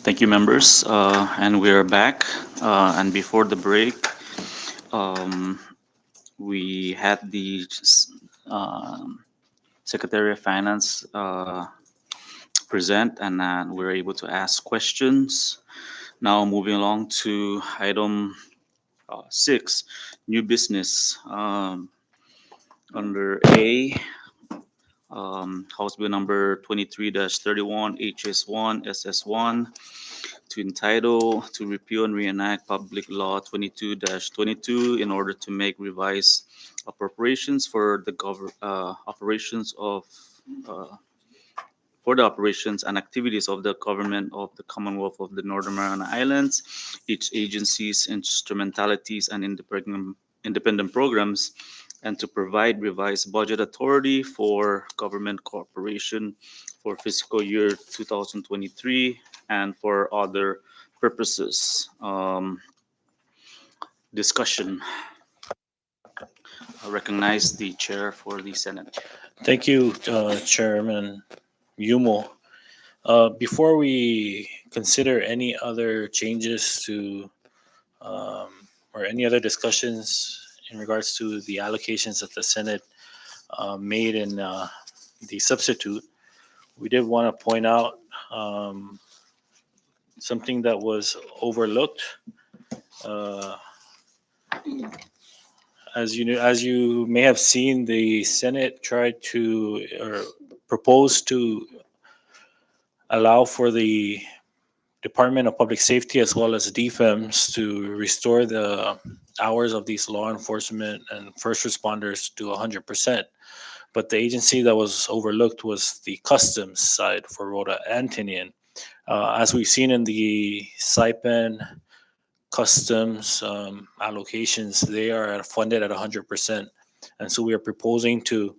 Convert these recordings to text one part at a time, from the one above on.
Thank you, members. And we are back. And before the break, um, we had the um, Secretary of Finance present, and we were able to ask questions. Now, moving along to item 6, new business. Under A, House Bill number 23-31, HS1, SS1, to entitle to repeal and reenact Public Law 22-22 in order to make revised appropriations for the operations of uh, for the operations and activities of the government of the Commonwealth of the Northern Mariana Islands, its agencies, instrumentalities, and independent programs, and to provide revised budget authority for government cooperation for fiscal year 2023 and for other purposes. Discussion. I recognize the chair for the Senate. Thank you, Chairman Yumo. Before we consider any other changes to or any other discussions in regards to the allocations that the Senate made in the substitute, we did want to point out something that was overlooked. Uh, as you may have seen, the Senate tried to or proposed to allow for the Department of Public Safety as well as DFEMS to restore the hours of these law enforcement and first responders to 100%. But the agency that was overlooked was the customs side for Rhoda and Tinian. As we've seen in the Saipan customs allocations, they are funded at 100%. And so we are proposing to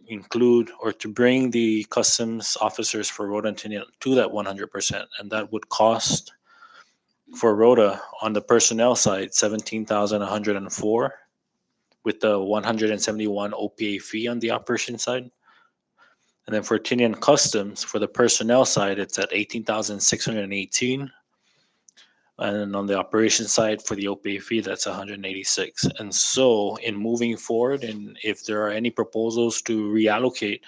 include or to bring the customs officers for Rhoda and Tinian to that 100%. And that would cost for Rhoda on the personnel side 17,104 with the 171 OPA fee on the operation side. And then for Tinian Customs, for the personnel side, it's at 18,618. And on the operation side for the OPA fee, that's 186. And so in moving forward, and if there are any proposals to reallocate,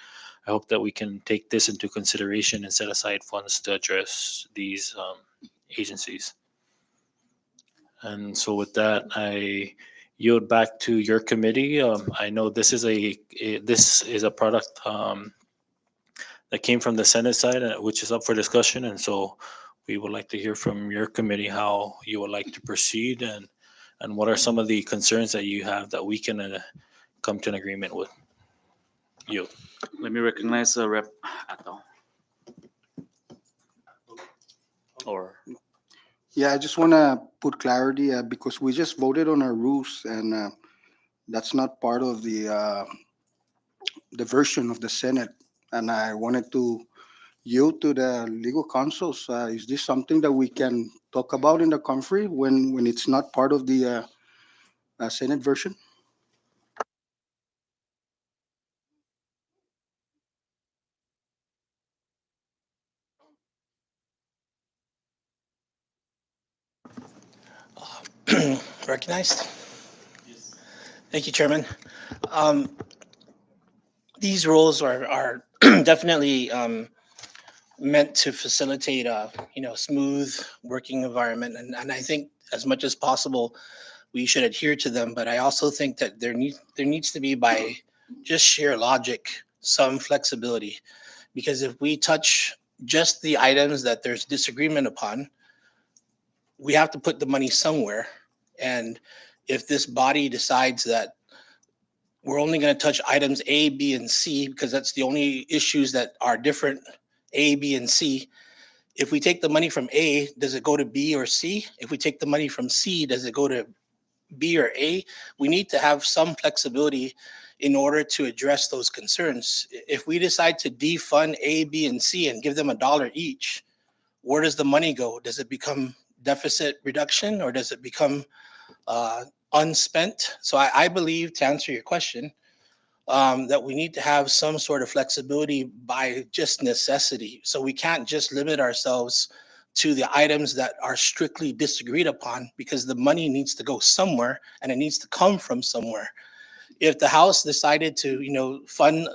I hope that we can take this into consideration and set aside funds to address these agencies. And so with that, I yield back to your committee. I know this is a product that came from the Senate side, which is up for discussion. And so we would like to hear from your committee how you would like to proceed and what are some of the concerns that you have that we can come to an agreement with you. Let me recognize Rep. Ato. Or Yeah, I just want to put clarity because we just voted on our rules, and that's not part of the version of the Senate. And I wanted to yield to the legal counsels. Is this something that we can talk about in the country when it's not part of the Senate version? Recognized? Thank you, Chairman. Um, these rules are definitely meant to facilitate a smooth working environment, and I think as much as possible we should adhere to them. But I also think that there needs to be, by just sheer logic, some flexibility, because if we touch just the items that there's disagreement upon, we have to put the money somewhere. And if this body decides that we're only going to touch items A, B, and C, because that's the only issues that are different, A, B, and C. If we take the money from A, does it go to B or C? If we take the money from C, does it go to B or A? We need to have some flexibility in order to address those concerns. If we decide to defund A, B, and C and give them $1 each, where does the money go? Does it become deficit reduction, or does it become unspent? So I believe, to answer your question, that we need to have some sort of flexibility by just necessity. So we can't just limit ourselves to the items that are strictly disagreed upon, because the money needs to go somewhere and it needs to come from somewhere. If the House decided to, fund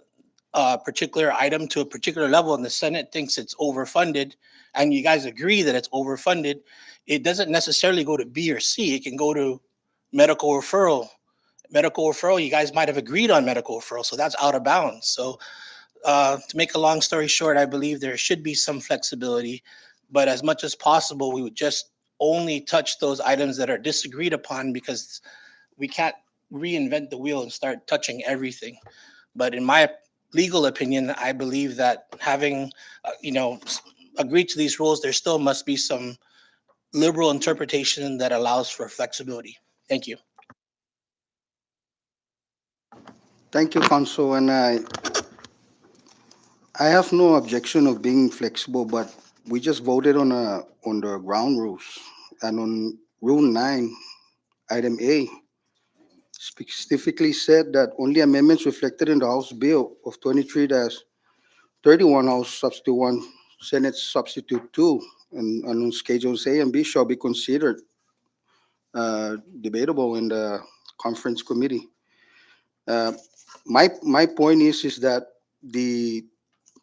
a particular item to a particular level and the Senate thinks it's overfunded, and you guys agree that it's overfunded, it doesn't necessarily go to B or C. It can go to medical referral. Medical referral, you guys might have agreed on medical referral, so that's out of bounds. So to make a long story short, I believe there should be some flexibility, but as much as possible, we would just only touch those items that are disagreed upon, because we can't reinvent the wheel and start touching everything. But in my legal opinion, I believe that having, agreed to these rules, there still must be some liberal interpretation that allows for flexibility. Thank you. Thank you, Council, and I have no objection of being flexible, but we just voted on the ground rules, and on Rule 9, Item A, specifically said that only amendments reflected in the House Bill of 23-31, House Substitute 1, Senate Substitute 2, and on Schedules A and B shall be considered debatable in the conference committee. Uh, my point is that the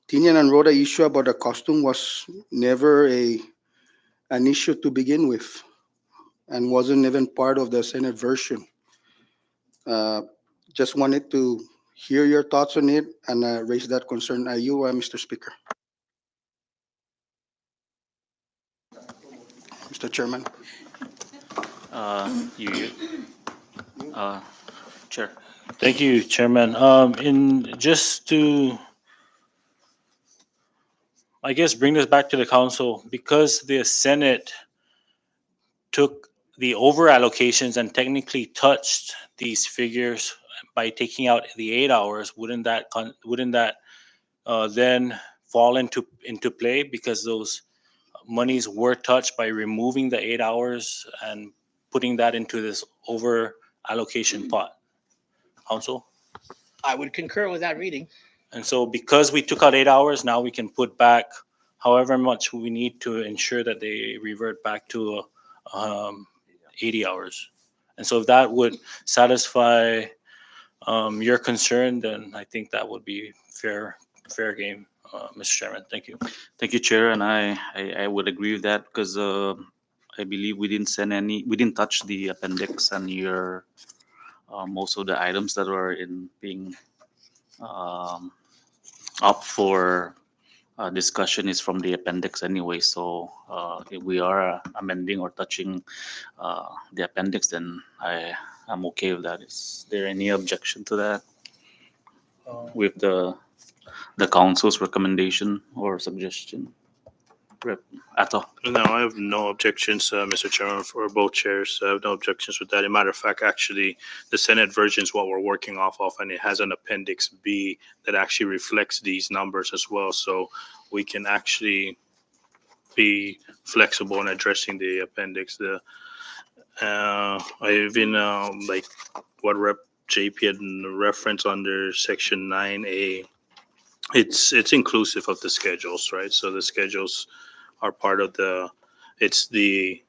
Tinian and Rhoda issue about the costume was never an issue to begin with, and wasn't even part of the Senate version. Uh, just wanted to hear your thoughts on it and raise that concern. You, Mr. Speaker. Mr. Chairman. You, Chair. Thank you, Chairman. In just to, I guess, bring this back to the council, because the Senate took the over allocations and technically touched these figures by taking out the 8 hours, wouldn't that then fall into play, because those monies were touched by removing the 8 hours and putting that into this over allocation pot? Council? I would concur with that reading. And so because we took out 8 hours, now we can put back however much we need to ensure that they revert back to 80 hours. And so if that would satisfy your concern, then I think that would be fair game, Mr. Chairman. Thank you. Thank you, Chair, and I would agree with that, because I believe we didn't touch the appendix and your most of the items that are in being um, up for discussion is from the appendix anyway. So if we are amending or touching the appendix, then I'm okay with that. Is there any objection to that with the council's recommendation or suggestion? Rep Ato. No, I have no objections, Mr. Chairman, for both chairs. I have no objections with that. As a matter of fact, actually, the Senate version is what we're working off of, and it has an Appendix B that actually reflects these numbers as well. So we can actually be flexible in addressing the appendix. I even like what Rep JP had referenced under Section 9A. It's inclusive of the schedules, right? So the schedules are part of it's the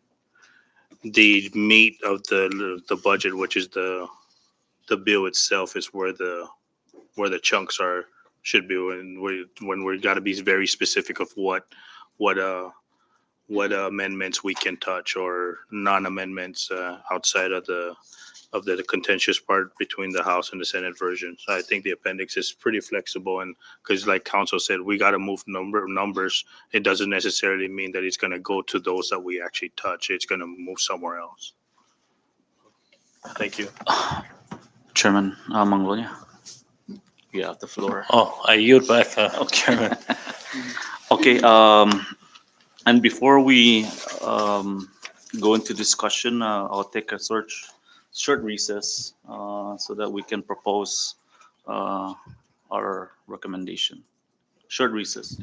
meat of the budget, which is the bill itself, is where the chunks should be, when we got to be very specific of what amendments we can touch or non-amendments outside of the contentious part between the House and the Senate version. So I think the appendix is pretty flexible, and because like Council said, we got to move numbers. It doesn't necessarily mean that it's going to go to those that we actually touch. It's going to move somewhere else. Thank you. Chairman Manglonia, you have the floor. Oh, I yield back, Chairman. Okay, and before we go into discussion, I'll take a short recess so that we can propose our recommendation. Short recess.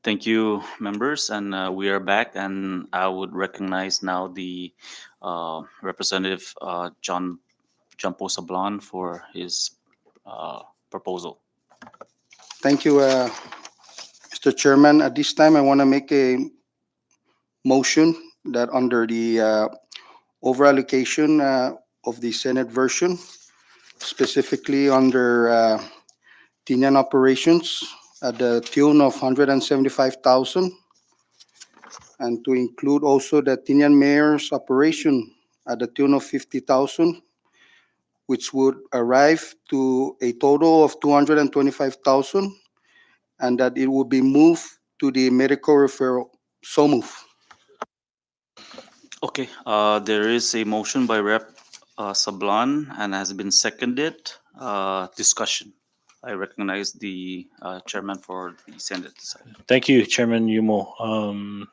Thank you, members, and we are back. And I would recognize now the Representative John Paul Sablan for his proposal. Thank you, Mr. Chairman. At this time, I want to make a motion that under the overallocation of the Senate version, specifically under Tinian operations at the tune of 175,000, and to include also the Tinian mayor's operation at the tune of 50,000, which would arrive to a total of 225,000, and that it will be moved to the medical referral. So move. Okay, there is a motion by Rep. Sablan and has been seconded. Discussion. I recognize the chairman for the Senate side. Thank you, Chairman Yumo.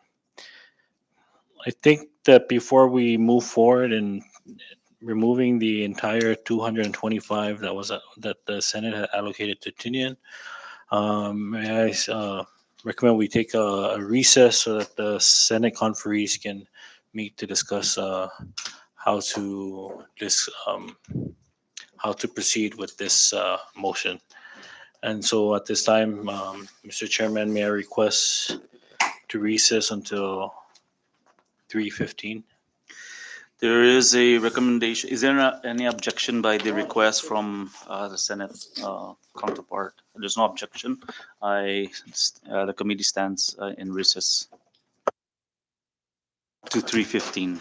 I think that before we move forward in removing the entire 225 that the Senate had allocated to Tinian, may I recommend we take a recess so that the Senate conferees can meet to discuss how to how to proceed with this motion. And so at this time, Mr. Chairman, may I request to recess until 3:15? There is a recommendation. Is there any objection by the request from the Senate counterpart? There's no objection. The committee stands in recess to 3:15.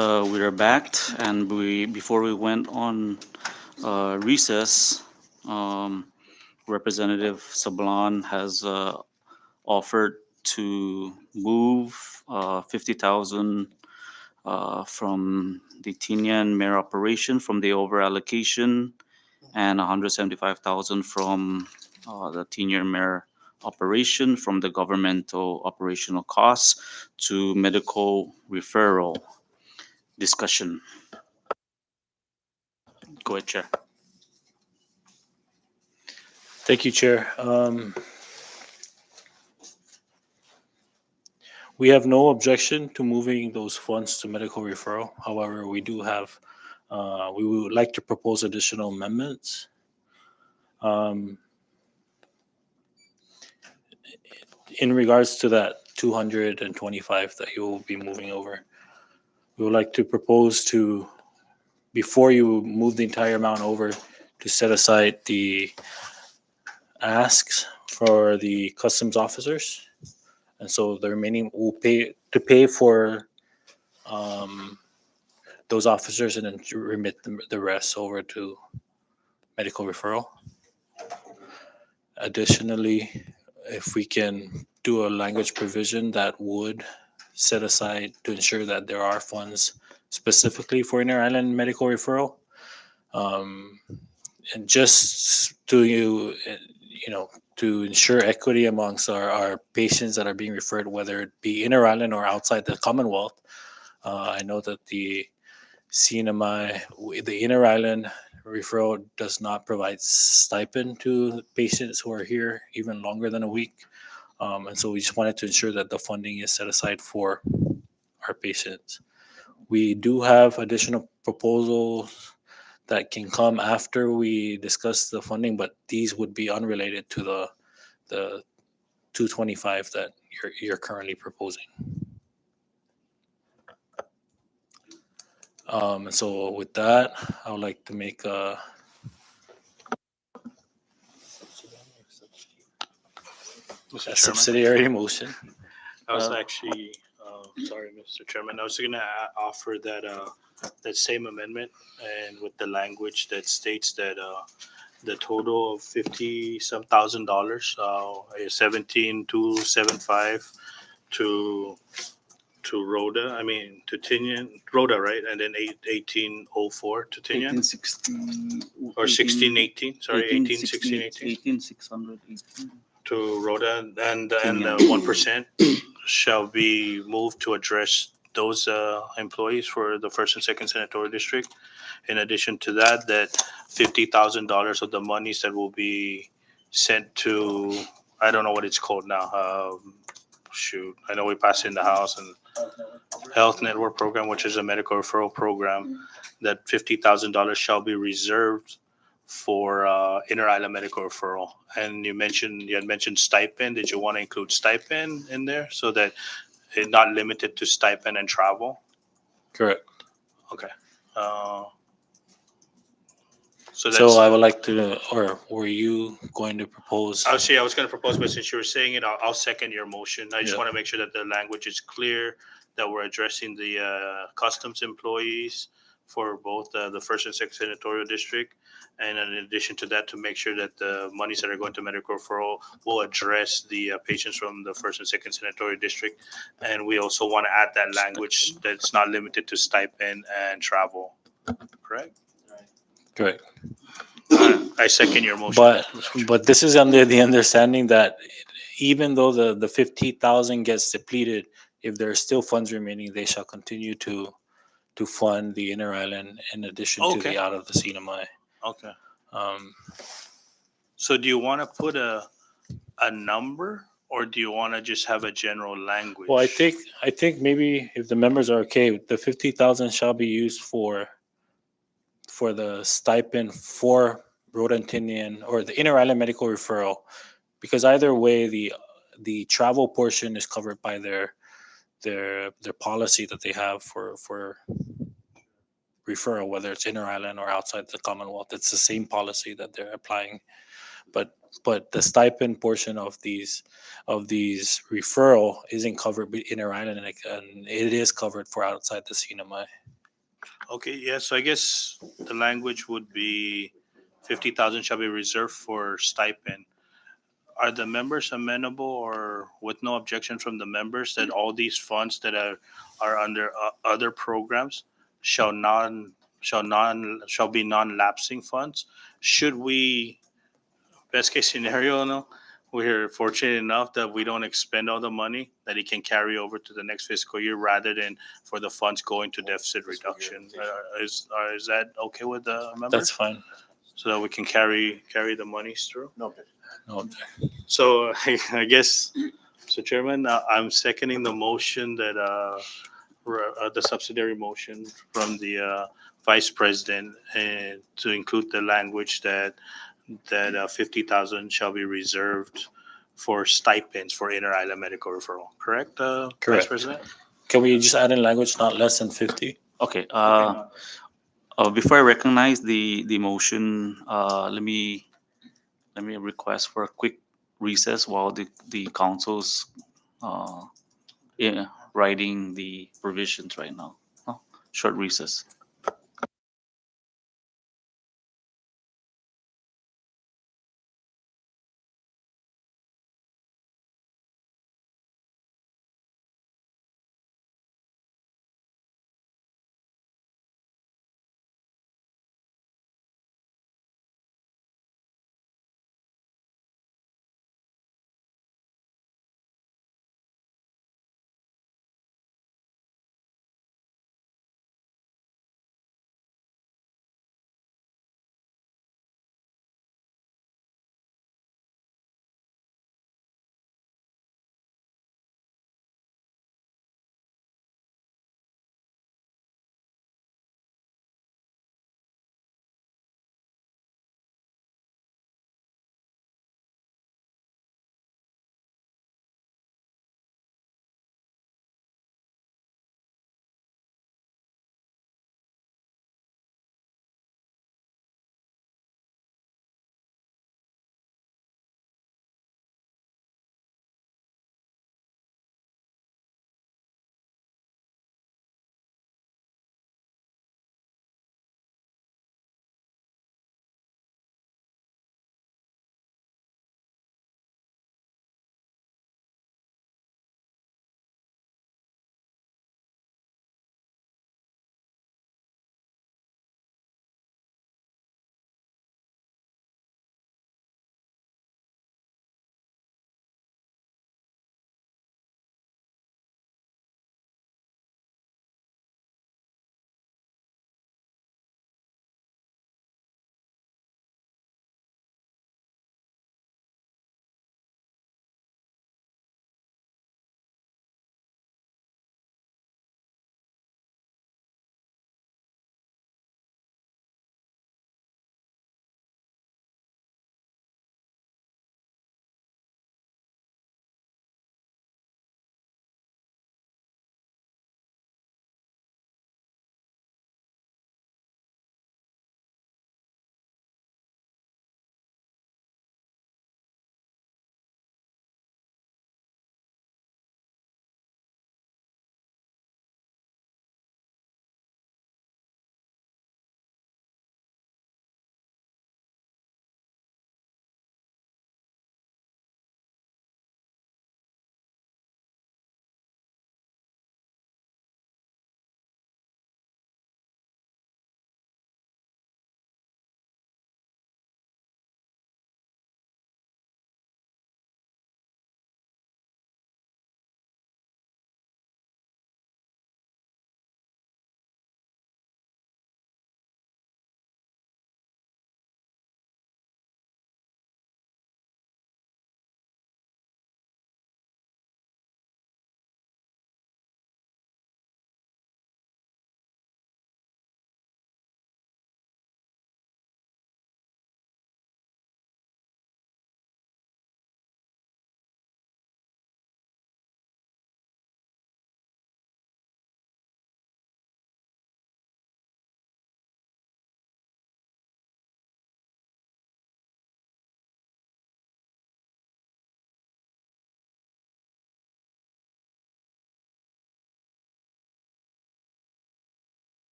We are back, and before we went on recess, Representative Sablan has offered to move 50,000 from the Tinian Mayor operation from the over allocation, and 175,000 from the Tinian Mayor operation from the governmental operational costs to medical referral. Discussion. Go ahead, Chair. Thank you, Chair. We have no objection to moving those funds to medical referral. However, we would like to propose additional amendments. In regards to that 225 that you will be moving over, we would like to propose to, before you move the entire amount over, to set aside the asks for the customs officers. And so the remaining will pay for those officers and then to remit the rest over to medical referral. Additionally, if we can do a language provision that would set aside to ensure that there are funds specifically for inter-island medical referral, and just to to ensure equity amongst our patients that are being referred, whether it be inter-island or outside the Commonwealth. I know that the CNMI, the inter-island referral, does not provide stipend to patients who are here even longer than a week. And so we just wanted to ensure that the funding is set aside for our patients. We do have additional proposals that can come after we discuss the funding, but these would be unrelated to the 225 that you're currently proposing. And so with that, I would like to make a subsidiary motion. I was actually, sorry, Mr. Chairman, I was going to offer that that same amendment, and with the language that states that the total of $50-some thousand, 17,275 to Rhoda, to Tinian, Rhoda, right? And then 1804 to Tinian? 1860 Or 1618, sorry, 1860 1818 18,600. to Rhoda, and Tinian. 1% shall be moved to address those employees for the first and second senatorial district. In addition to that, that $50,000 of the monies that will be sent to, I don't know what it's called now. I know we passed it in the House, and Health Network Program, which is a medical referral program, that $50,000 shall be reserved for inter-island medical referral. And you had mentioned stipend. Did you want to include stipend in there so that it's not limited to stipend and travel? Correct. Okay. So I would like to, or were you going to propose? I was going to propose, but since you were saying it, I'll second your motion. I just want to make sure that the language is clear, that we're addressing the customs employees for both the first and second senatorial district. And in addition to that, to make sure that the monies that are going to medical referral will address the patients from the first and second senatorial district. And we also want to add that language that's not limited to stipend and travel. Correct? Correct. I second your motion. But this is under the understanding that even though the 50,000 gets depleted, if there are still funds remaining, they shall continue to fund the inter-island in addition to the out of the CNMI. Okay. So do you want to put a number, or do you want to just have a general language? Well, I think maybe if the members are okay, the 50,000 shall be used for the stipend for Rhode and Tinian, or the inter-island medical referral, because either way the travel portion is covered by their policy that they have for referral, whether it's inter-island or outside the Commonwealth. It's the same policy that they're applying. But but the stipend portion of these referral isn't covered in inter island, and it is covered for outside the CNMI. Okay, yeah, so I guess the language would be 50,000 shall be reserved for stipend. Are the members amenable or with no objection from the members that all these funds that are under other programs shall be non-lapsing funds? Should we, best case scenario, no, we're fortunate enough that we don't expend all the money, that it can carry over to the next fiscal year rather than for the funds going to deficit reduction. Is that okay with the members? That's fine. So that we can carry the monies through? No, So I guess, Mr. Chairman, I'm seconding the motion that, the subsidiary motion from the Vice President, and to include the language that 50,000 shall be reserved for stipends for inter-island medical referral. Correct, Vice Correct. President? Can we just add in language not less than 50? Okay, before I recognize the motion, let me request for a quick recess while the council's yeah, writing the provisions right now. Oh, short recess.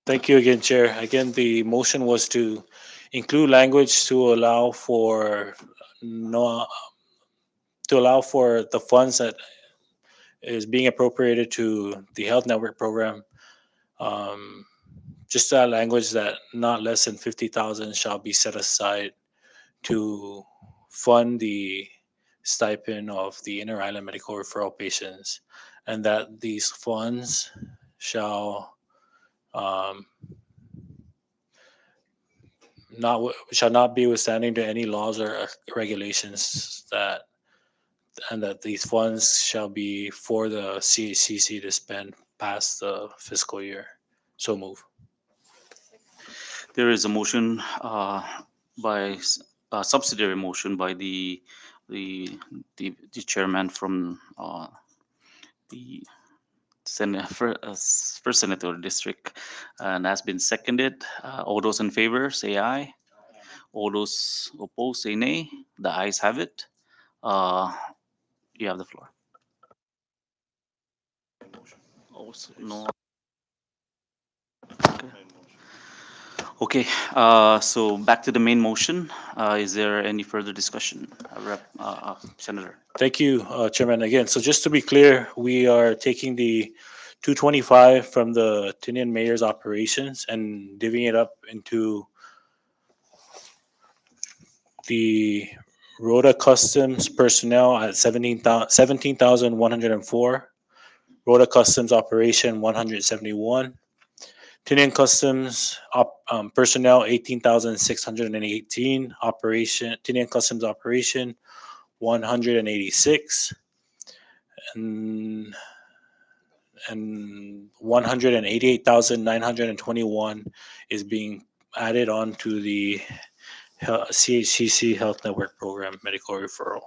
Thank you again, Chair. Again, the motion was to include language to allow for no to allow for the funds that is being appropriated to the health network program. Um, just that language that not less than 50,000 shall be set aside to fund the stipend of the inter island medical referral patients, and that these funds shall um, shall not be withstanding to any laws or regulations that, and that these funds shall be for the CHCC to spend past the fiscal year. So move. There is a motion by a subsidiary motion by the the chairman from the Senate, first senator district, and has been seconded. All those in favor say aye. All those opposed say nay. The ayes have it. You have the floor. Oh, no. Okay. Okay, so back to the main motion. Is there any further discussion, Senator? Thank you, Chairman. Again, so just to be clear, we are taking the 225 from the Tinian Mayor's operations and divvying it up into the Rhoda Customs personnel at 17,104, Rhoda Customs operation 171, Tinian Customs personnel 18,618, operation Tinian Customs operation 186, and 188,921 is being added on to the CHCC Health Network Program medical referral.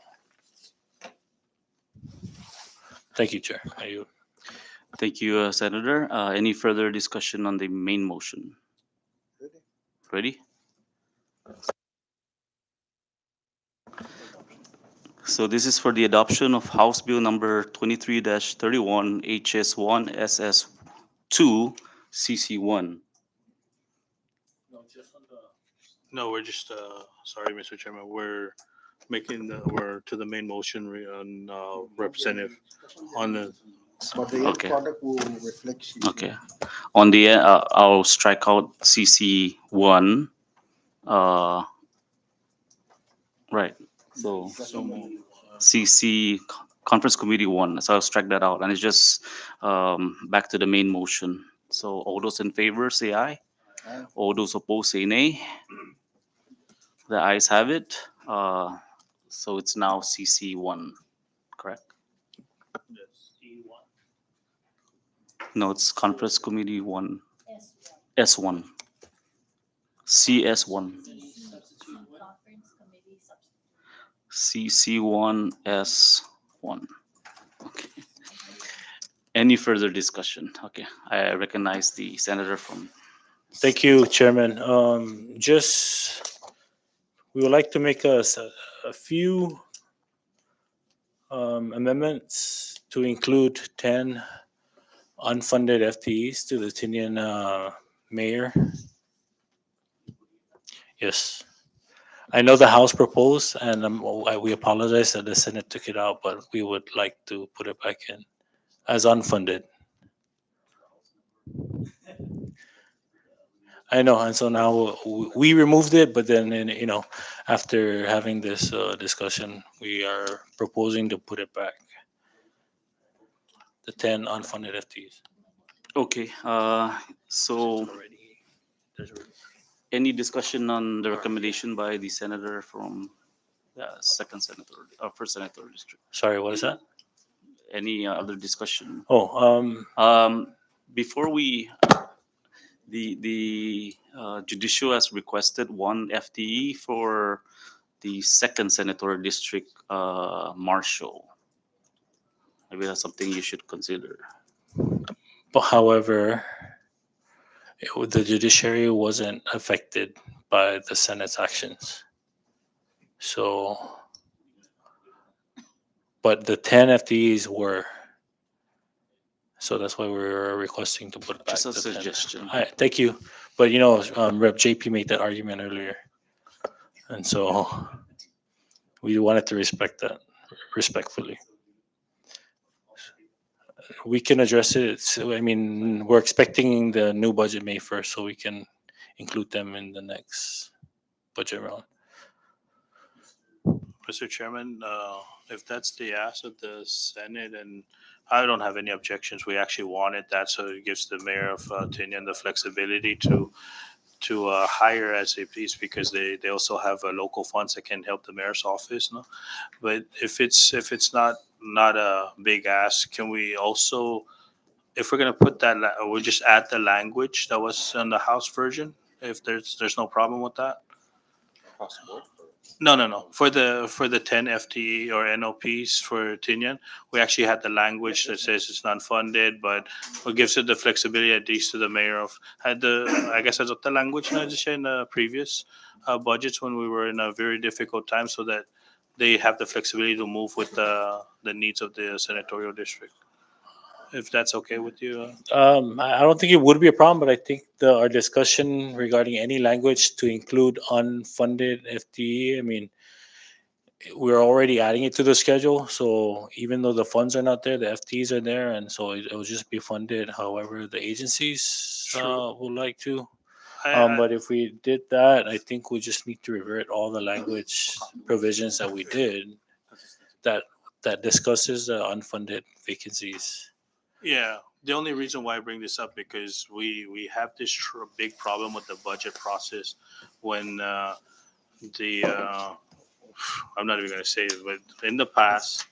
Thank you, Chair. Thank you, Senator. Any further discussion on the main motion? Ready? So this is for the adoption of House Bill number 23-31 HS1 SS2 CC1. No, we're just, sorry, Mr. Chairman, we're we're to the main motion on Representative on the, But the end Okay. product will reflect. Okay. On the I'll strike out CC1. Right. So CC Conference Committee 1. So I'll strike that out, and it's just back to the main motion. So all those in favor say aye. Aye. All those opposed say nay. The ayes have it. So it's now CC1, correct? No, it's Conference Committee 1. S1. CS1. CC1S1. Okay. Any further discussion? Okay, I recognize the senator from. Thank you, Chairman. We would like to make a few amendments to include 10 unfunded FTEs to the Tinian mayor. Yes. I know the House proposed, and we apologize that the Senate took it out, but we would like to put it back in as unfunded. I know, and so now we removed it, but then after having this discussion, we are proposing to put it back. The 10 unfunded FTEs. Okay, so any discussion on the recommendation by the senator from the second senator, first senator district? Sorry, what is that? Any other discussion? Oh, Before we, the judicial has requested one FTE for the second senator district marshal. Maybe that's something you should consider. but however, the judiciary wasn't affected by the Senate's actions. So, but the 10 FTEs were. So that's why we're requesting to put back Just a the 10. suggestion. All right, thank you. But Rep JP made that argument earlier, and so we wanted to respect that respectfully. We can address it. So, I mean, we're expecting the new budget May 1st, so we can include them in the next budget round. Mr. Chairman, if that's the ask of the Senate, and I don't have any objections. We actually wanted that, so it gives the mayor of Tinian the flexibility to hire SAPs because they also have local funds that can help the mayor's office. No, but if it's not a big ask, can we also, if we're gonna put that, we'll just add the language that was on the House version. If there's no problem with that. No. For the 10 FTE or NOPs for Tinian, we actually had the language that says it's not funded, but what gives it the flexibility at least to the mayor of had the I guess that's what the language na siya in the previous budgets when we were in a very difficult time, so that they have the flexibility to move with the needs of the senatorial district. If that's okay with you. I don't think it would be a problem, but I think our discussion regarding any language to include unfunded FTE, I mean, we're already adding it to the schedule. So even though the funds are not there, the FTEs are there, and so it will just be funded however the agencies True. would like to. I, But if we did that, I think we just need to revert all the language provisions that we did that discusses the unfunded vacancies. Yeah, the only reason why I bring this up because we have this big problem with the budget process when the I'm not even going to say it, but in the past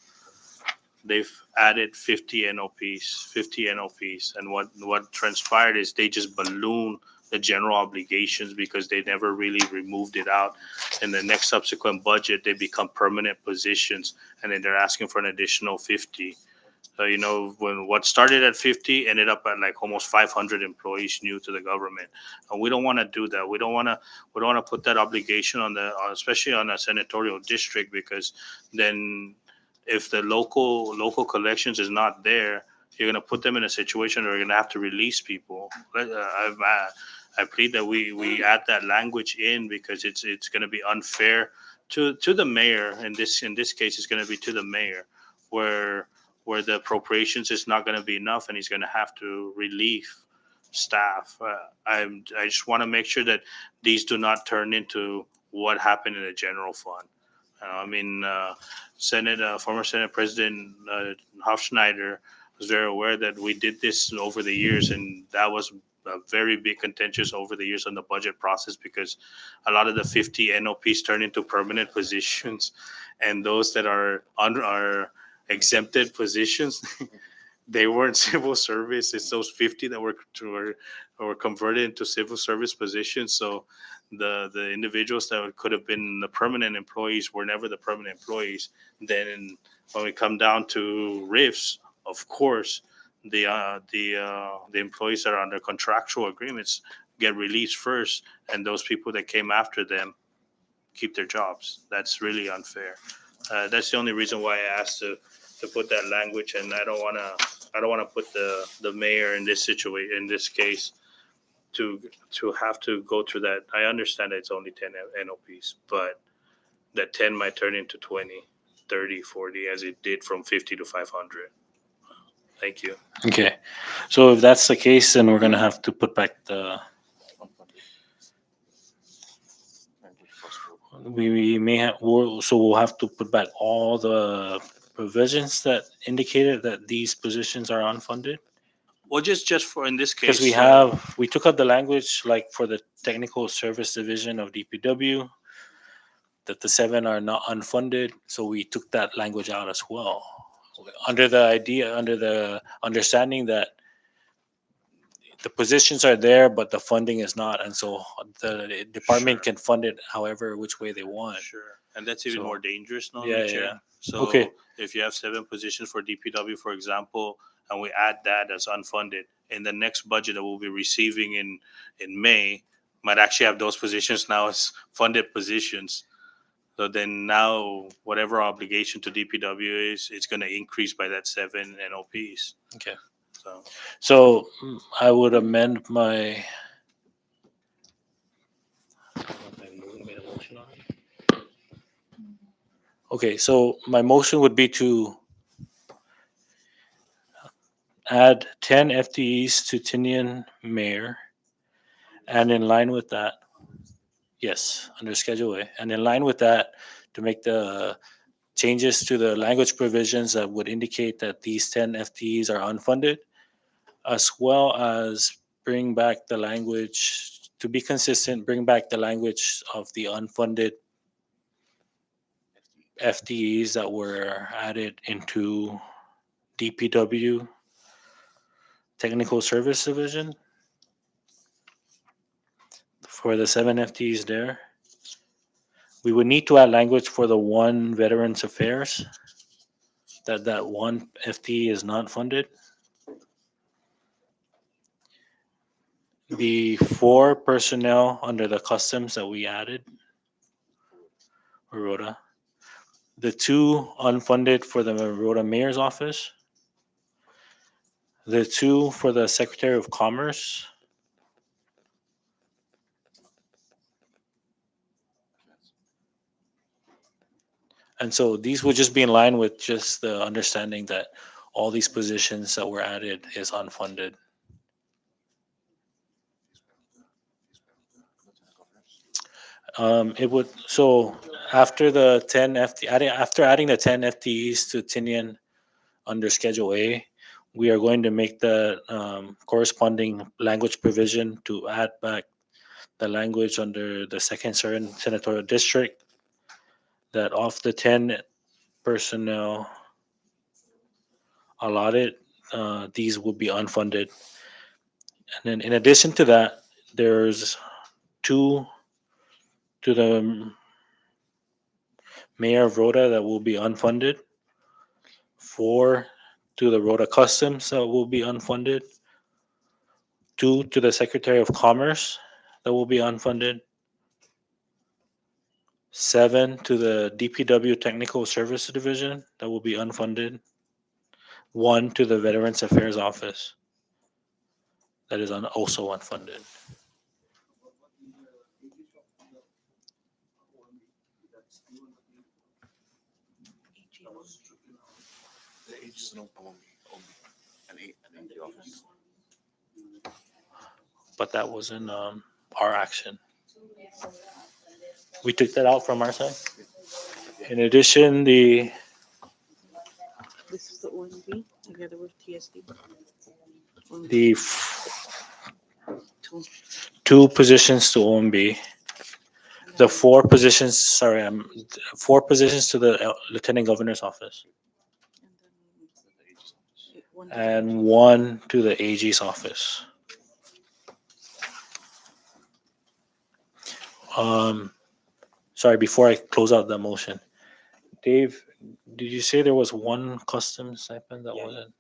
they've added 50 NOPs, and what transpired is they just balloon the general obligations because they never really removed it out. In the next subsequent budget, they become permanent positions, and then they're asking for an additional 50. So, when what started at 50 ended up at like almost 500 employees new to the government, and we don't want to do that. We don't want to put that obligation especially on a senatorial district, because then if the local collections is not there, you're going to put them in a situation where you're going to have to release people. I plead that we add that language in because it's going to be unfair to the mayor. In this case, it's going to be to the mayor, where the appropriations is not going to be enough, and he's going to have to relieve staff. I just want to make sure that these do not turn into what happened in the general fund. Former Senate President Hofschneider was very aware that we did this over the years, and that was a very big contentious over the years on the budget process, because a lot of the 50 NOPs turn into permanent positions, and those that are exempted positions, they weren't civil service. It's those 50 that were converted into civil service positions. So the individuals that could have been the permanent employees were never the permanent employees. Then when we come down to RIFs, of course, the employees that are under contractual agreements get released first, and those people that came after them keep their jobs. That's really unfair. That's the only reason why I asked to put that language, and I don't want to put the mayor in this situation, in this case, to have to go through that. I understand that it's only 10 NOPs, but that 10 might turn into 20, 30, 40, as it did from 50 to 500. Thank you. Okay, so if that's the case, then we're gonna have to put back we may have, so we'll have to put back all the provisions that indicated that these positions are unfunded. Well, just for in this Because case, we took out the language like for the technical service division of DPW, that the 7 are not unfunded. So we took that language out as well, under the understanding that the positions are there, but the funding is not, and so the department Sure. can fund it however which way they want. Sure, and that's even So- more dangerous now, Yeah, Chair. yeah. So Okay. if you have 7 positions for DPW, for example, and we add that as unfunded, in the next budget that we'll be receiving in May, might actually have those positions now as funded positions. So then now whatever obligation to DPW is, it's going to increase by that 7 NOPs. Okay. So I would amend my. Okay, so my motion would be to add 10 FTEs to Tinian Mayor, and in line with that, yes, under Schedule A, and in line with that, to make the changes to the language provisions that would indicate that these 10 FTEs are unfunded, as well as bring back the language, to be consistent, bring back the language of the unfunded FTEs that were added into DPW Technical Service Division for the 7 FTEs there. We would need to add language for the one Veterans Affairs, that one FTE is not funded. The 4 personnel under the customs that we added, or Rhoda, the 2 unfunded for the Rhoda Mayor's office, the 2 for the Secretary of Commerce, and so these would just be in line with just the understanding that all these positions that were added is unfunded. It would, so after the 10 FT, after adding the 10 FTEs to Tinian under Schedule A, we are going to make the corresponding language provision to add back the language under the second senatorial district, that of the 10 personnel allotted, these will be unfunded. And then in addition to that, there's 2 to the Mayor of Rhoda that will be unfunded, 4 to the Rhoda Customs that will be unfunded, 2 to the Secretary of Commerce that will be unfunded, 7 to the DPW Technical Service Division that will be unfunded, 1 to the Veterans Affairs Office that is also unfunded. But that wasn't our action. We took that out from our side. In addition, This is the OMB together with TSD. the Two. 2 positions to OMB, the 4 positions, sorry, 4 positions to the Lieutenant Governor's office, and 1 to the AG's office. Sorry, before I close out the motion, Dave, did you say there was 1 custom stipend that wasn't?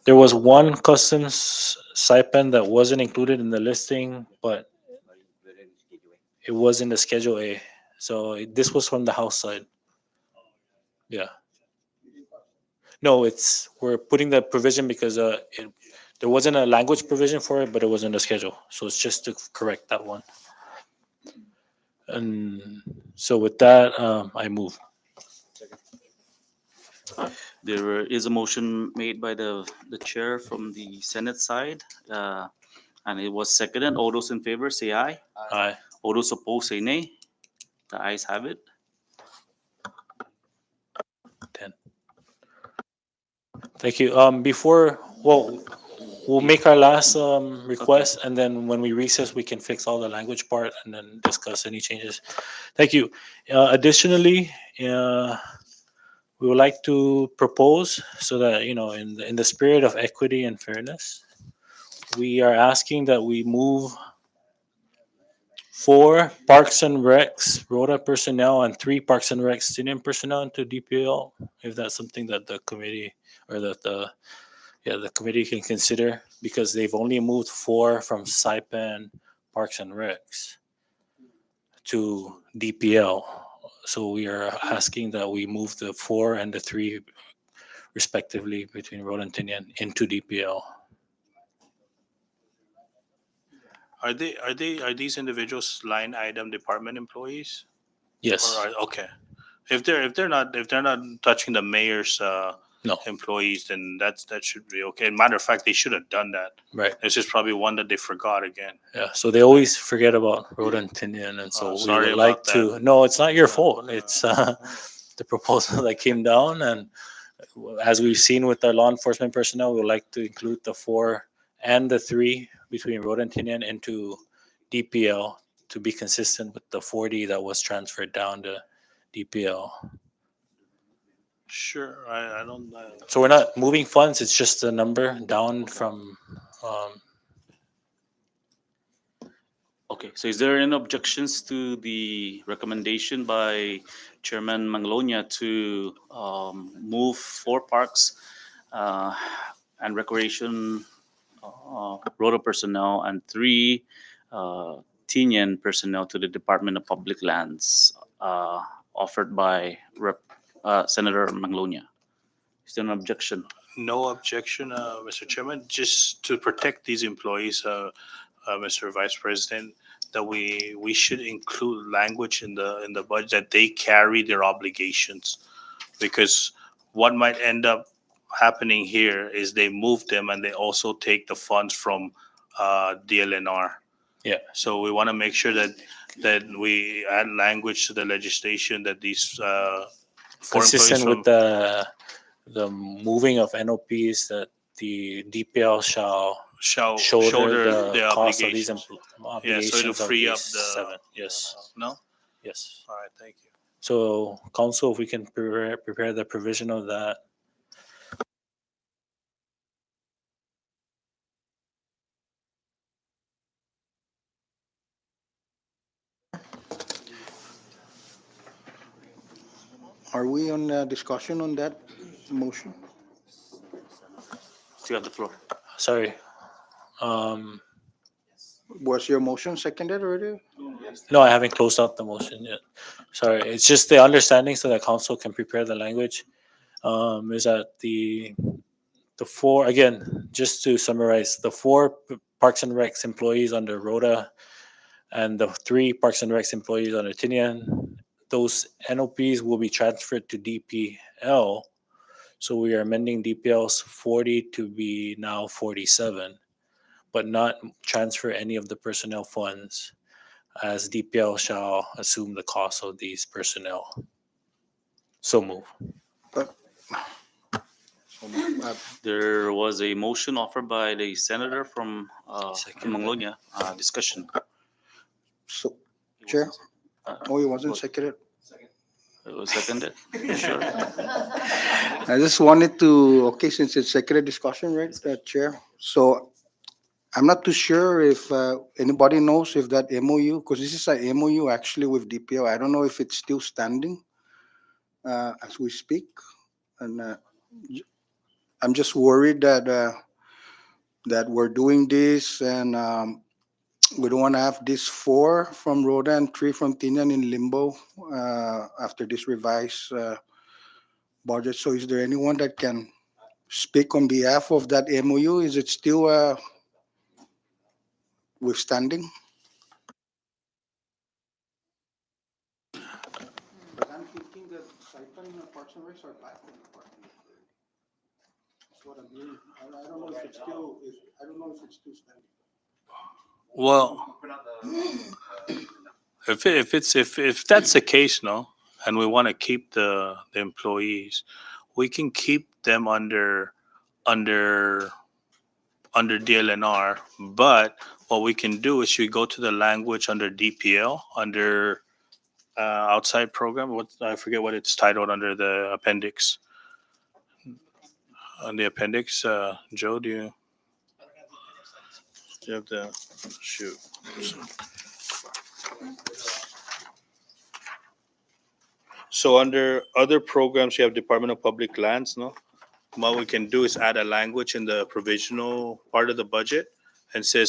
There was 1 customs stipend that wasn't included in the listing, but it was in the Schedule A. So this was from the House side. Yeah. No, we're putting the provision because there wasn't a language provision for it, but it was in the schedule. So it's just to correct that one. And so with that, I move. There is a motion made by the chair from the Senate side, and it was seconded. All those in favor say aye. Aye. All those opposed say nay. The ayes have it. 10. Thank you. We'll make our last request, and then when we recess, we can fix all the language part and then discuss any changes. Thank you. Additionally, we would like to propose, so that, in the spirit of equity and fairness, we are asking that we move 4 Parks and Recs Rhoda personnel and 3 Parks and Recs Tinian personnel into DPL, if that's something that the committee, or that the committee can consider, because they've only moved 4 from Saipan Parks and Recs to DPL. So we are asking that we move the 4 and the 3 respectively between Road and Tinian into DPL. Are these individuals line item department employees? Yes. Or okay. If they're not touching the mayor's No. employees, then that should be okay. Matter of fact, they should have done that. Right. It's just probably one that they forgot again. Yeah. So they always forget about Road and Tinian, and so Oh, we sorry would like about to. No, it's not your fault. It's the proposal that came down, and as we've seen with our law enforcement personnel, we would like to include the 4 and the 3 between Road and Tinian into DPL to be consistent with the 40 that was transferred down to DPL. Sure, I don't. So we're not moving funds, it's just a number down from, Okay, so is there any objections to the recommendation by Chairman Manglonia to move 4 parks and recreation rota personnel and 3 Tinian personnel to the Department of Public Lands offered by Senator Manglonia? Is there an objection? No objection, Mr. Chairman. Just to protect these employees, Mr. Vice President, that we should include language in the budget that they carry their obligations, because what might end up happening here is they move them and they also take the funds from DLNR. Yeah. So we want to make sure that we add language to the legislation that these four consistent employees with the moving of NOPs, that the DPL shall shall shoulder the their cost of these obligations. obligations it'll of free up these the 7. Yes. No. Yes. All right. Thank you. So council, if we can prepare the provision of that. Are we on discussion on that motion? You have the floor. Sorry. Was your motion seconded already? No, I haven't closed out the motion yet. Sorry, it's just the understanding so that council can prepare the language. Is that the 4, again, just to summarize, the 4 Parks and Recs employees under Rhoda and the 3 Parks and Recs employees under Tinian, those NOPs will be transferred to DPL. So we are amending DPL's 40 to be now 47, but not transfer any of the personnel funds, as DPL shall assume the cost of these personnel. So move. There was a motion offered by the senator from Second. Manglonia. Discussion. So, Chair? Oh, it wasn't seconded? It was seconded. Sure. I just wanted to, okay, since it's seconded discussion, right, Chair? So I'm not too sure if anybody knows if that MOU, because this is a MOU actually with DPO. I don't know if it's still standing as we speak. And I'm just worried that we're doing this and we don't want to have these 4 from Rhoda and 3 from Tinian in limbo after this revised budget. So is there anyone that can speak on behalf of that MOU? Is it still withstanding? But I'm thinking that Saipan Parks and Recs are back in the park. That's what I'm hearing. I don't know if it's still, I don't know if it's still standing. Well, if that's the case, no, and we want to keep the employees, we can keep them under DLNR. But what we can do is we go to the language under DPL under outside program. What I forget what it's titled under the appendix. On the appendix, Joe, do you have the shoot? So under other programs, you have Department of Public Lands, no? What we can do is add a language in the provisional part of the budget and say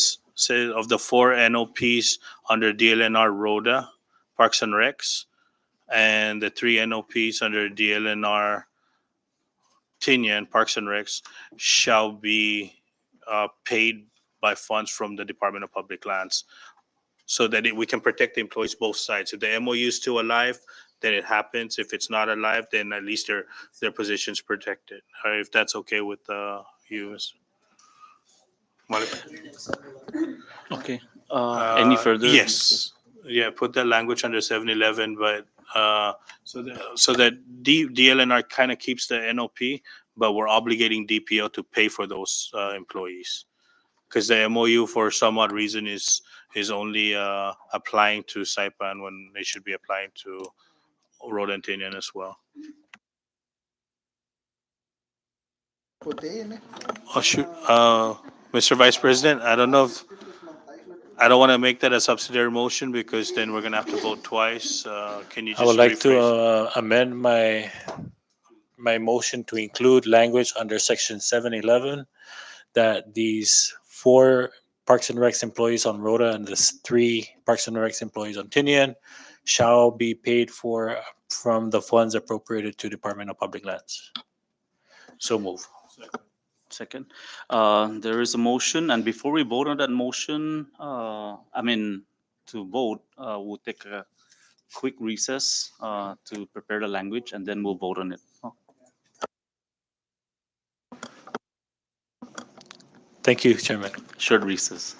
of the 4 NOPs under DLNR Rhoda, Parks and Recs, and the 3 NOPs under DLNR Tinian Parks and Recs shall be paid by funds from the Department of Public Lands, so that we can protect the employees both sides. If the MOU is still alive, then it happens. If it's not alive, then at least their position's protected. If that's okay with you, Mr. Malik. Okay. Any further? Yes. Yeah, put that language under 711, but so that DLNR kind of keeps the NOP, but we're obligating DPO to pay for those employees, because the MOU for some odd reason is only applying to Saipan when they should be applying to Road and Tinian as well. Oh shoot, Mr. Vice President, I don't know if I don't want to make that a subsidiary motion, because then we're gonna have to vote twice. Can you just I would like to rephrase? amend my motion to include language under section 711 that these 4 Parks and Recs employees on Rhoda and the 3 Parks and Recs employees on Tinian shall be paid for from the funds appropriated to Department of Public Lands. So move. Second. There is a motion, and before we vote on that motion, to vote, we'll take a quick recess to prepare the language, and then we'll vote on it. Oh, Thank you, Chairman. short recess.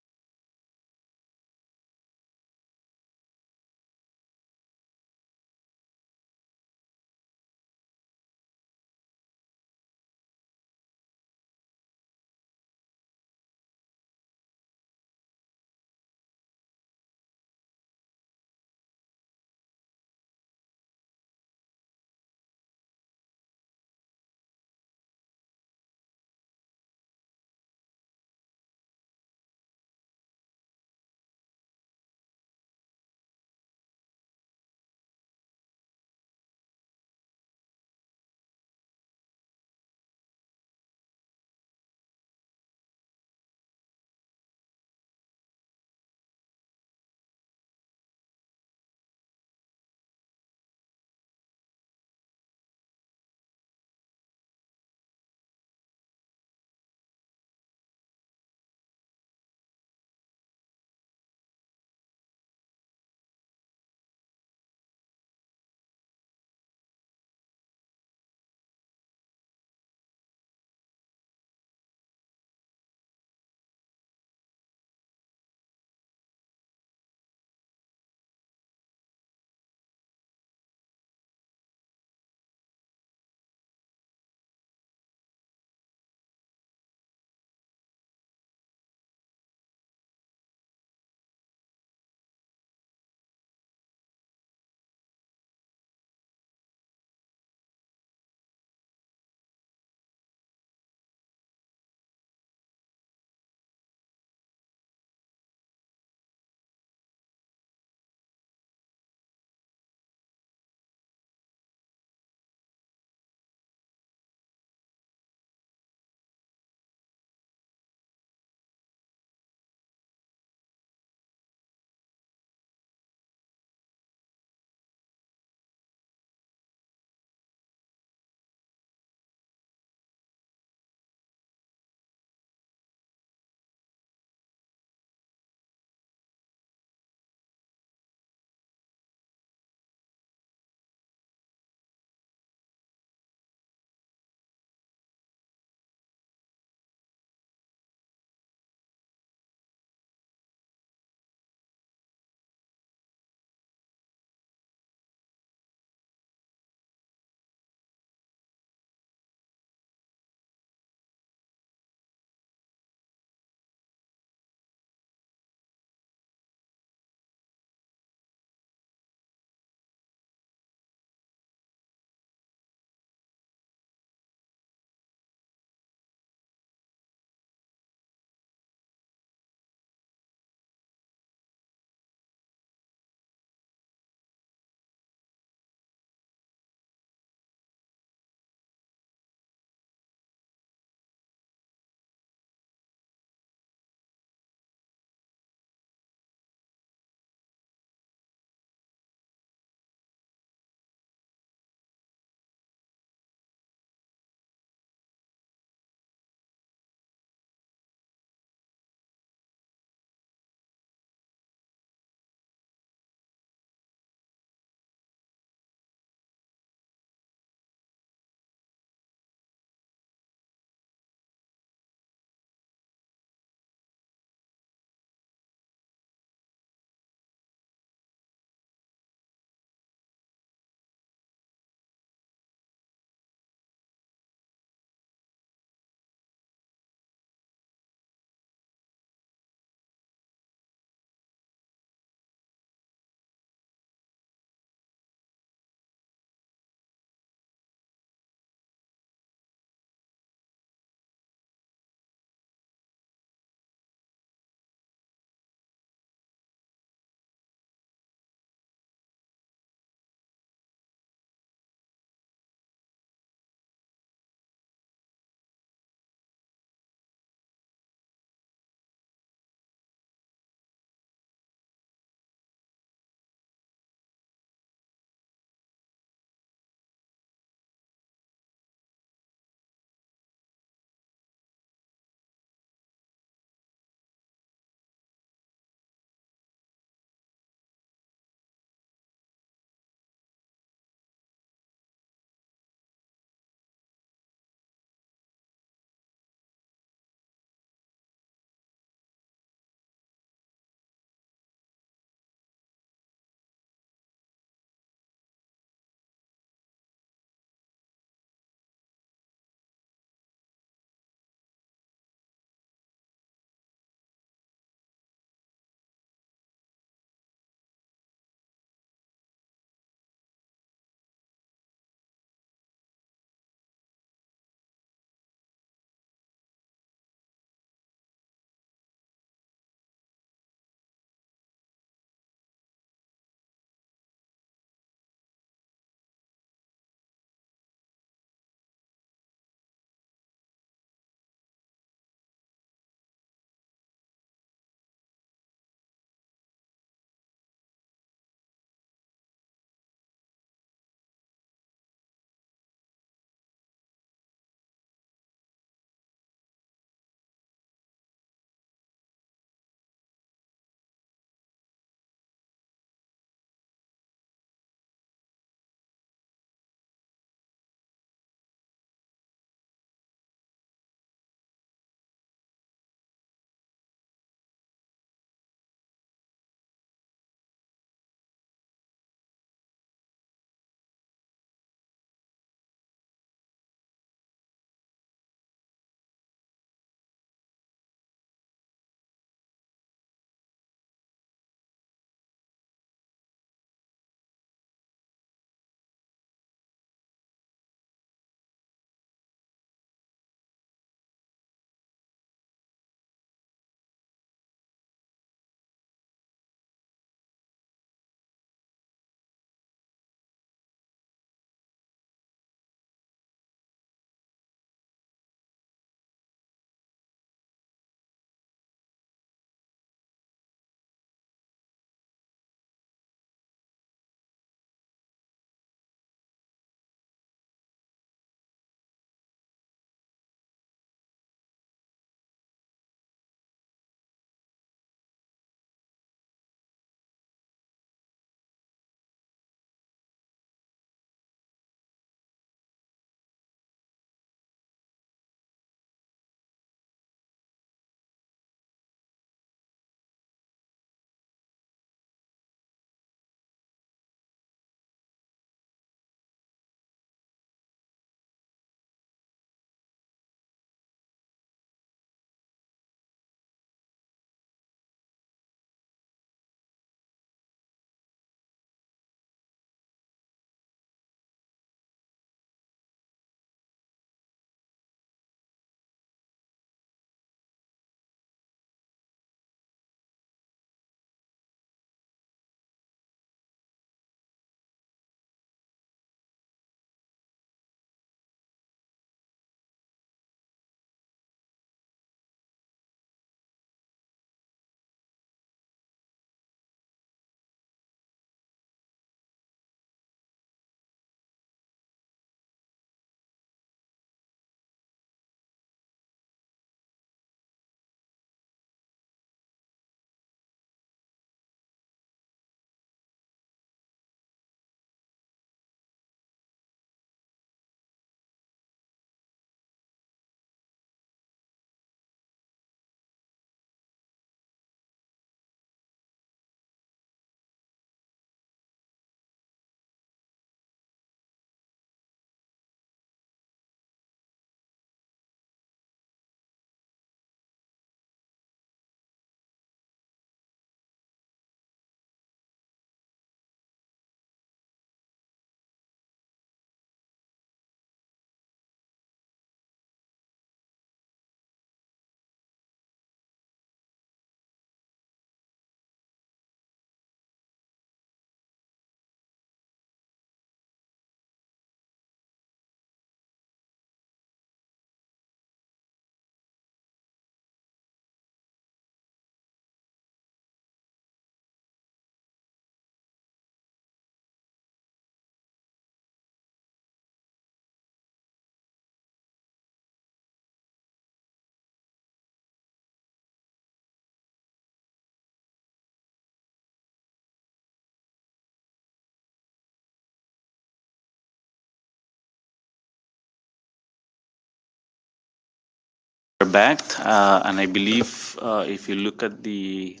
back, and I believe if you look at the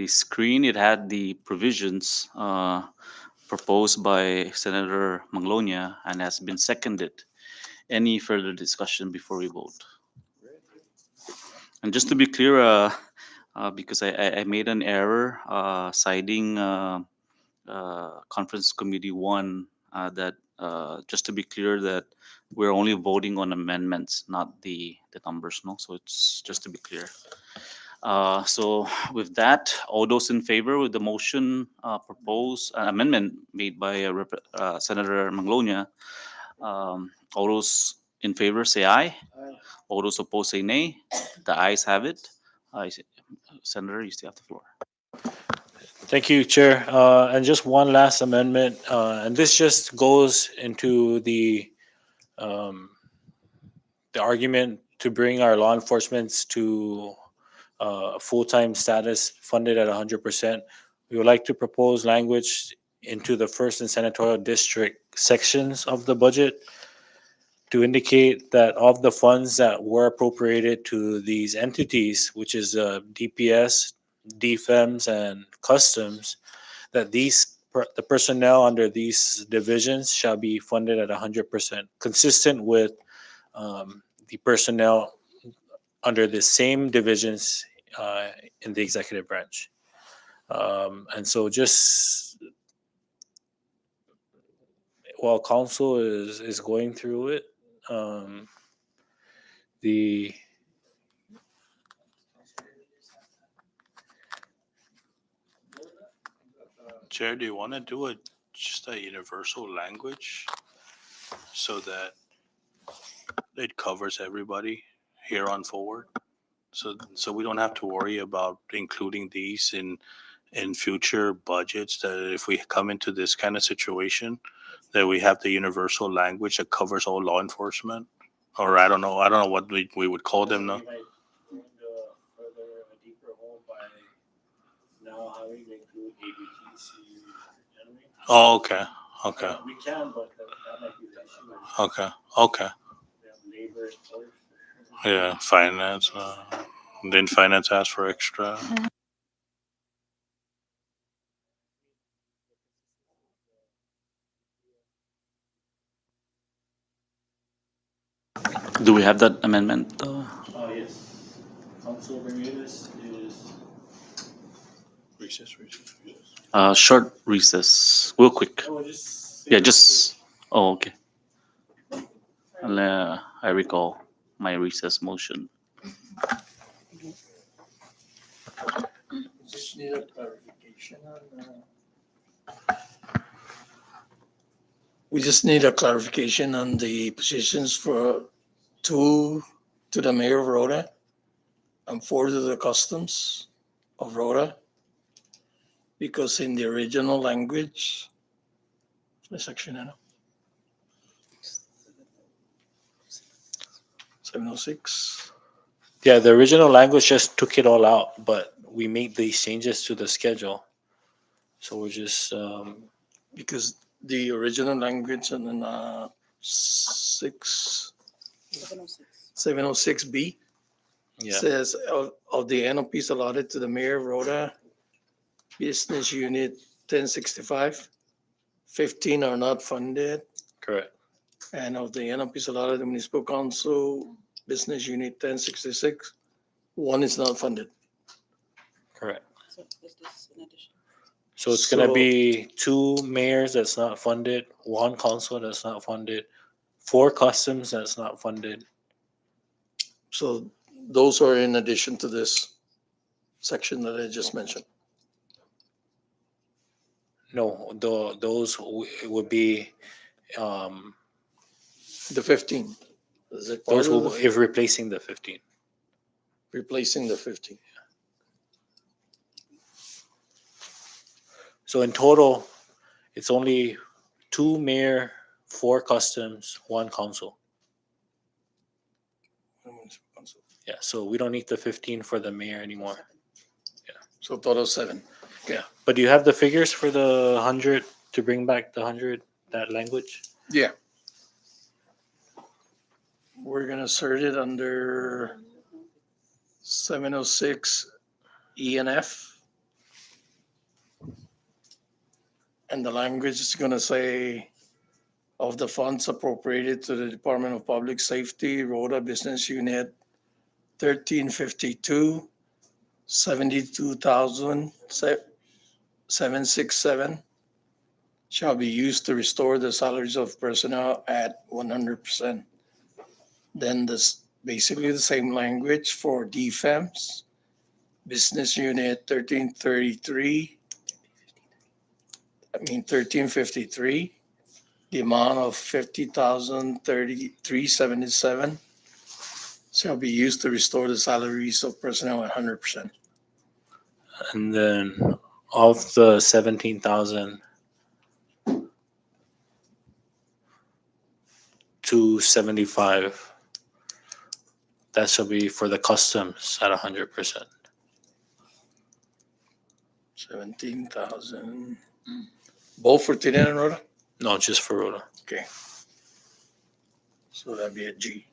screen, it had the provisions proposed by Senator Manglonia and has been seconded. Any further discussion before we vote? And just to be clear, because I made an error citing Conference Committee 1, that just to be clear that we're only voting on amendments, not the numbers, no? So it's just to be clear. So with that, all those in favor with the motion proposed, amendment made by Senator Manglonia, all those in favor say aye. All those opposed say nay. The ayes have it. Senator, you still have the floor. Thank you, Chair. And just one last amendment, and this just goes into the argument to bring our law enforcement to full-time status funded at 100%. We would like to propose language into the first and senatorial district sections of the budget to indicate that of the funds that were appropriated to these entities, which is DPS, DFEMS, and Customs, that the personnel under these divisions shall be funded at 100%, consistent with the personnel under the same divisions in the executive branch. And so just while council is going through it, the Chair, do you want to do just a universal language so that it covers everybody here on forward? So we don't have to worry about including these in future budgets, that if we come into this kind of situation, that we have the universal language that covers all law enforcement? Or I don't know what we would call them now. Oh, okay. Okay. We can, but that might be the issue. Okay. Okay. Labor. Yeah, finance. Then finance asks for extra. Do we have that amendment? Yes. Council Bermudez is. Recess. Short recess, real quick. Yeah, just, oh, okay. I recall my recess motion. Just need a clarification on. We just need a clarification on the positions for 2 to the mayor of Rhoda and 4 to the customs of Rhoda. Because in the original language, the section, 706. Yeah, the original language just took it all out, but we made these changes to the schedule. So we're just, Because the original language and then 706B yeah, says of the NOPs allotted to the mayor of Rhoda, business unit 1065, 15 are not funded. correct. And of the NOPs allotted to the municipal council, business unit 1066, 1 is not funded. Correct. So is this in addition? So it's gonna So- be 2 mayors that's not funded, 1 council that's not funded, 4 customs that's not funded. So those are in addition to this section that I just mentioned. No, those would be, The 15. Is it part those of will, the if replacing the 15. replacing the 15? So in total, it's only 2 mayor, 4 customs, 1 council. Yeah, so we don't need the 15 for the mayor anymore. So total 7. Yeah, but do you have the figures for the 100 to bring back the 100, that language? Yeah. we're gonna assert it under 706 E and F. And the language is gonna say, of the funds appropriated to the Department of Public Safety, Rhoda Business Unit 1352, 72,767 shall be used to restore the salaries of personnel at 100%. Then this, basically the same language for defense, Business Unit 1333, 1353, the amount of 50,033.77 shall be used to restore the salaries of personnel at 100%. And then of the 17,275, that shall be for the customs at 100%. 17,000. Both for Trinidad and Rhoda? No, just for Rhoda. Okay. So that'd be a G.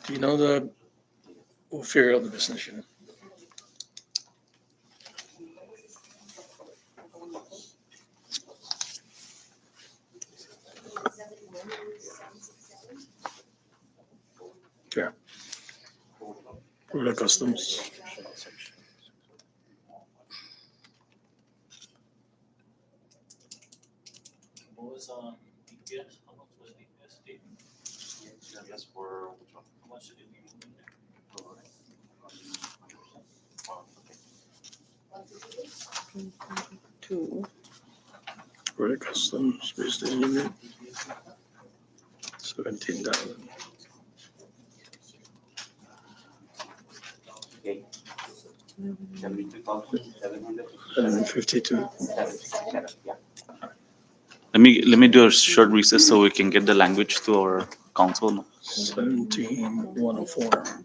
Do you know we'll figure out the business unit. Yeah. Rhoda Customs. What was DPS? How much was DPS? Yes, for which one? How much did we move in there? Two. Rhoda Customs business unit. 17,000. Okay. 72,700. 752. Yeah. Let me do a short recess so we can get the language to our council. 17,104.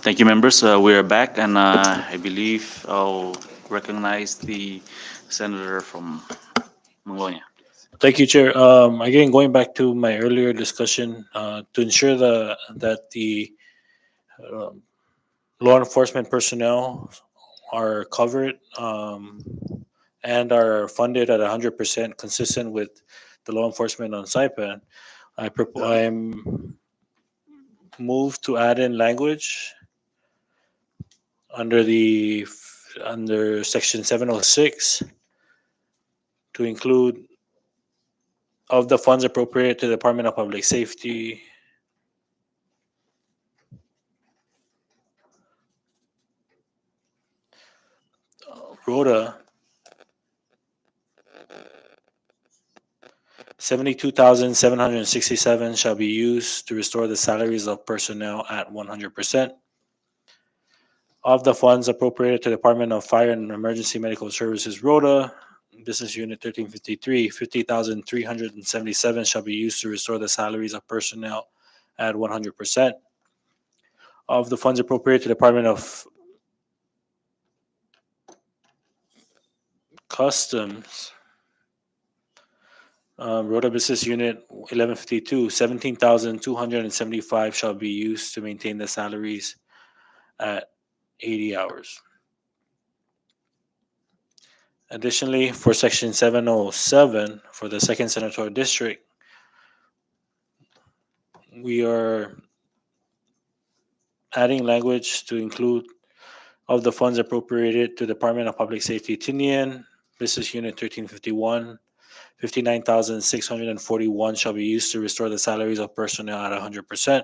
Thank you, members. We are back, and I believe I'll recognize the senator from Mongolia. Thank you, Chair. Again, going back to my earlier discussion, to ensure that the um, law enforcement personnel are covered and are funded at 100% consistent with the law enforcement on Saipan, I'm moved to add in language under under section 706 to include of the funds appropriated to the Department of Public Safety. Rhoda, 72,767 shall be used to restore the salaries of personnel at 100%. Of the funds appropriated to the Department of Fire and Emergency Medical Services, Rhoda, Business Unit 1353, 50,377 shall be used to restore the salaries of personnel at 100%. Of the funds appropriated to the Department of Customs, Rhoda Business Unit 1152, 17,275 shall be used to maintain the salaries at 80 hours. Additionally, for Section 707, for the Second Senatorial District, we are adding language to include of the funds appropriated to Department of Public Safety Tinian, Business Unit 1351, 59,641 shall be used to restore the salaries of personnel at 100%.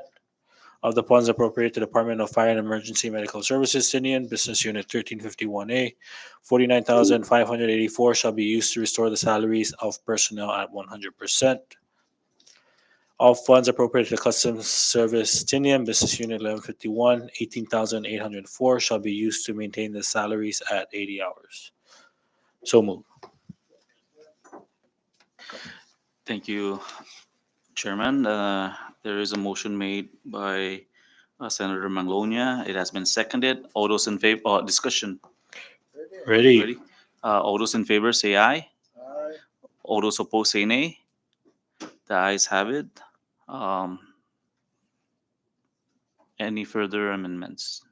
Of the funds appropriated to Department of Fire and Emergency Medical Services, Tinian, Business Unit 1351A, 49,584 shall be used to restore the salaries of personnel at 100%. All funds appropriated to Customs Service, Tinian, Business Unit 1151, 18,804 shall be used to maintain the salaries at 80 hours. So moved. Thank you, Chairman. There is a motion made by Senator Manglonia. It has been seconded. All those in favor, discussion. Ready? Ready? All those in favor say aye. All those opposed say nay. The ayes have it. Um, Any further amendments?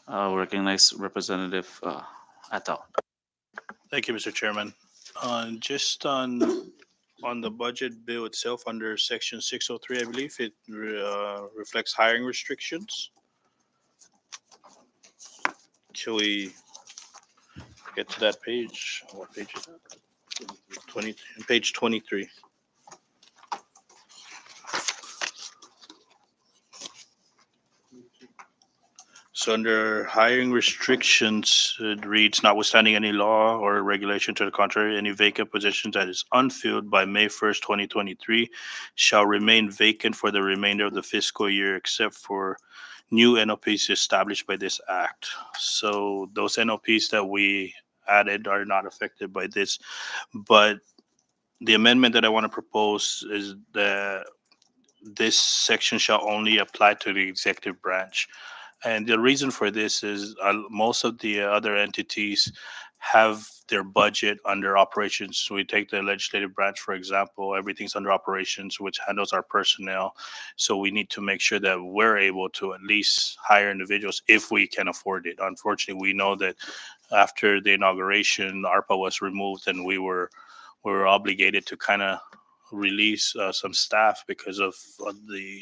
Recognize Representative Atal. Thank you, Mr. Chairman. Just on the budget bill itself, under section 603, I believe it reflects hiring restrictions. Can we get to that page? What page is that? 20, page 23. So under hiring restrictions, it reads, notwithstanding any law or regulation to the contrary, any vacant position that is unfilled by May 1st, 2023 shall remain vacant for the remainder of the fiscal year except for new NOPs established by this act. So those NOPs that we added are not affected by this. But the amendment that I want to propose is that this section shall only apply to the executive branch. And the reason for this is most of the other entities have their budget under operations. We take the legislative branch, for example, everything's under operations, which handles our personnel. So we need to make sure that we're able to at least hire individuals if we can afford it. Unfortunately, we know that after the inauguration, ARPA was removed and we were obligated to kind of release some staff because of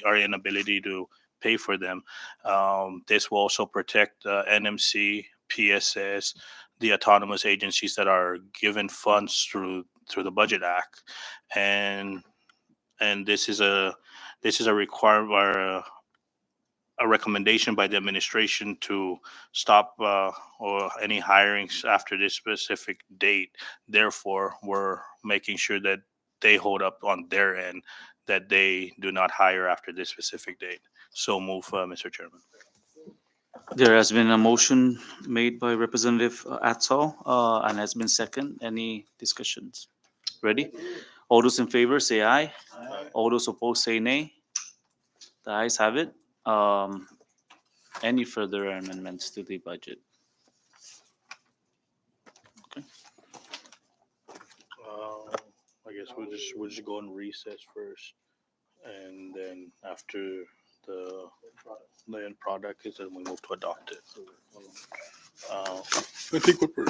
our inability to pay for them. This will also protect NMC, PSS, the autonomous agencies that are given funds through the Budget Act, and this is a requirement or a recommendation by the administration to stop or any hirings after this specific date. Therefore, we're making sure that they hold up on their end that they do not hire after this specific date. So move, Mr. Chairman. There has been a motion made by Representative Atal and has been second. Any discussions? Ready? All those in favor say aye. All those opposed say nay. The ayes have it. Any further amendments to the budget? I guess we'll just go and recess first, and then after the the end product is, then we move to adopt it. I think what we're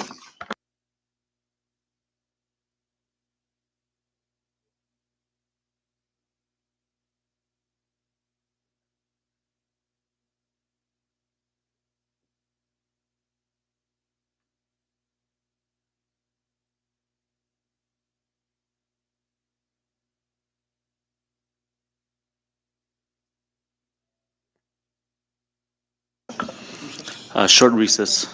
Short recess.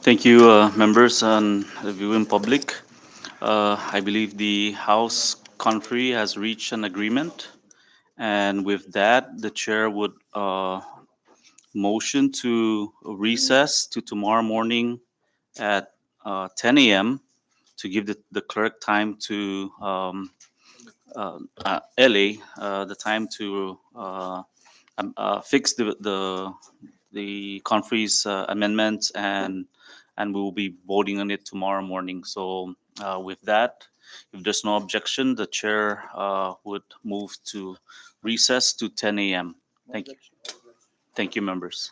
Thank you, members and the viewing public. I believe the House country has reached an agreement. And with that, the chair would motion to recess to tomorrow morning at 10 a.m. to give the clerk time to LA the time to fix the conference amendments, and we will be voting on it tomorrow morning. So with that, if there's no objection, the chair would move to recess to 10 a.m. Thank you. Thank you, members.